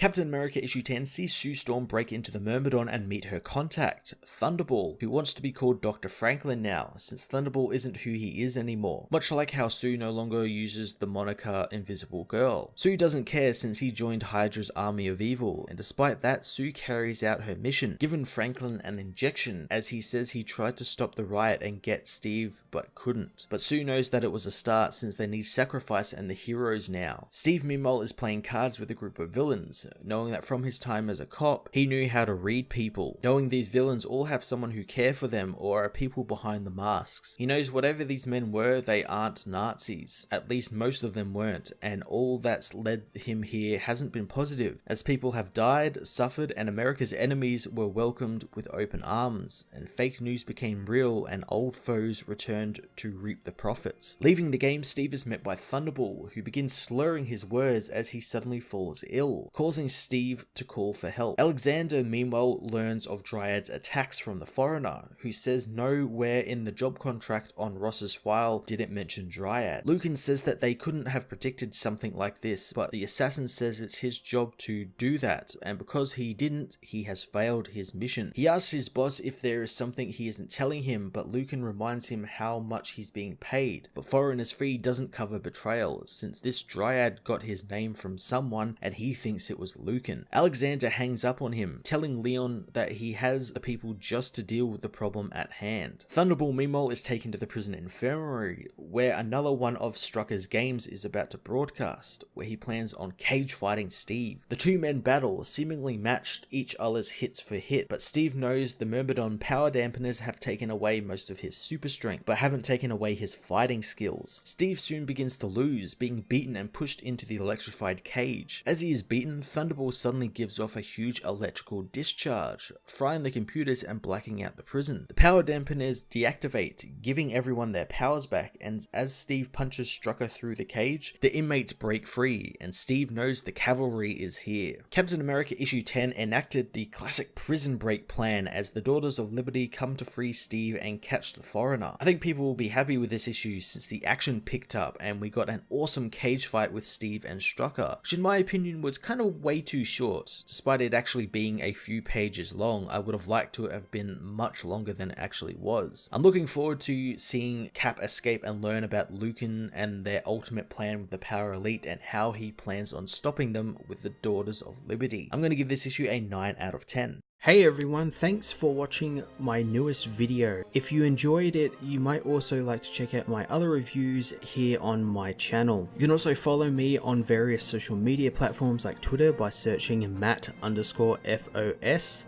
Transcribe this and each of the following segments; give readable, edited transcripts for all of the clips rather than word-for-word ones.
Captain America issue 10 sees Sue Storm break into the Myrmidon and meet her contact, Thunderball, who wants to be called Dr. Franklin now, since Thunderball isn't who he is anymore, much like how Sue no longer uses the moniker Invisible Girl. Sue doesn't care since he joined Hydra's army of evil, and despite that, Sue carries out her mission, giving Franklin an injection, as he says he tried to stop the riot and get Steve, but couldn't. But Sue knows that it was a start since they need sacrifice and the heroes now. Steve meanwhile is playing cards with a group of villains, knowing that from his time as a cop, he knew how to read people, knowing these villains all have someone who care for them or are people behind the masks. He knows whatever these men were, they aren't Nazis. At least most of them weren't, and all that's led him here hasn't been positive, as people have died, suffered, and America's enemies were welcomed with open arms, and fake news became real and old foes returned to reap the profits. Leaving the game, Steve is met by Thunderball, who begins slurring his words as he suddenly falls ill, causing Steve to call for help. Alexander meanwhile learns of Dryad's attacks from the foreigner, who says nowhere in the job contract on Ross's file did it mention Dryad. Lucan says that they couldn't have predicted something like this, but the assassin says it's his job to do that, and because he didn't, he has failed his mission. He asks his boss if there is something he isn't telling him, but Lucan reminds him how much he's being paid. But foreigner's fee doesn't cover betrayal, since this Dryad got his name from someone and he thinks it was Lucan. Alexander hangs up on him, telling Leon that he has the people just to deal with the problem at hand. Thunderball meanwhile is taken to the prison infirmary, where another one of Strucker's games is about to broadcast, where he plans on cage fighting Steve. The two men battle, seemingly matched each other's hits for hit, but Steve knows the Myrmidon power dampeners have taken away most of his super strength, but haven't taken away his fighting skills. Steve soon begins to lose, being beaten and pushed into the electrified cage. As he is beaten, Thunderball suddenly gives off a huge electrical discharge, frying the computers and blacking out the prison. The power dampeners deactivate, giving everyone their powers back, and as Steve punches Strucker through the cage, the inmates break free, and Steve knows the Cavalry is here. Captain America issue 10 enacted the classic prison break plan as the Daughters of Liberty come to free Steve and catch the foreigner. I think people will be happy with this issue since the action picked up and we got an awesome cage fight with Steve and Strucker, which in my opinion was kind of way too short. Despite it actually being a few pages long, I would have liked to have been much longer than it actually was. I'm looking forward to seeing Cap escape and learn about Lucan and their ultimate plan with the Power Elite and how he plans on stopping them with the Daughters of Liberty. I'm going to give this issue a 9 out of 10. Hey everyone, thanks for watching my newest video. If you enjoyed it, you might also like to check out my other reviews here on my channel. You can also follow me on various social media platforms like Twitter by searching Matt_FOS,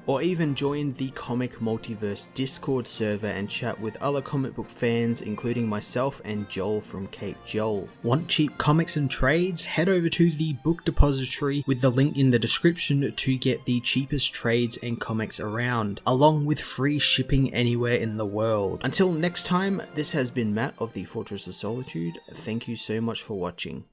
or even join the Comic Multiverse Discord server and chat with other comic book fans, including myself and Joel from Cape Joel. Want cheap comics and trades? Head over to the book depository with the link in the description to get the cheapest trades and comics around, along with free shipping anywhere in the world. Until next time, this has been Matt of the Fortress of Solitude. Thank you so much for watching.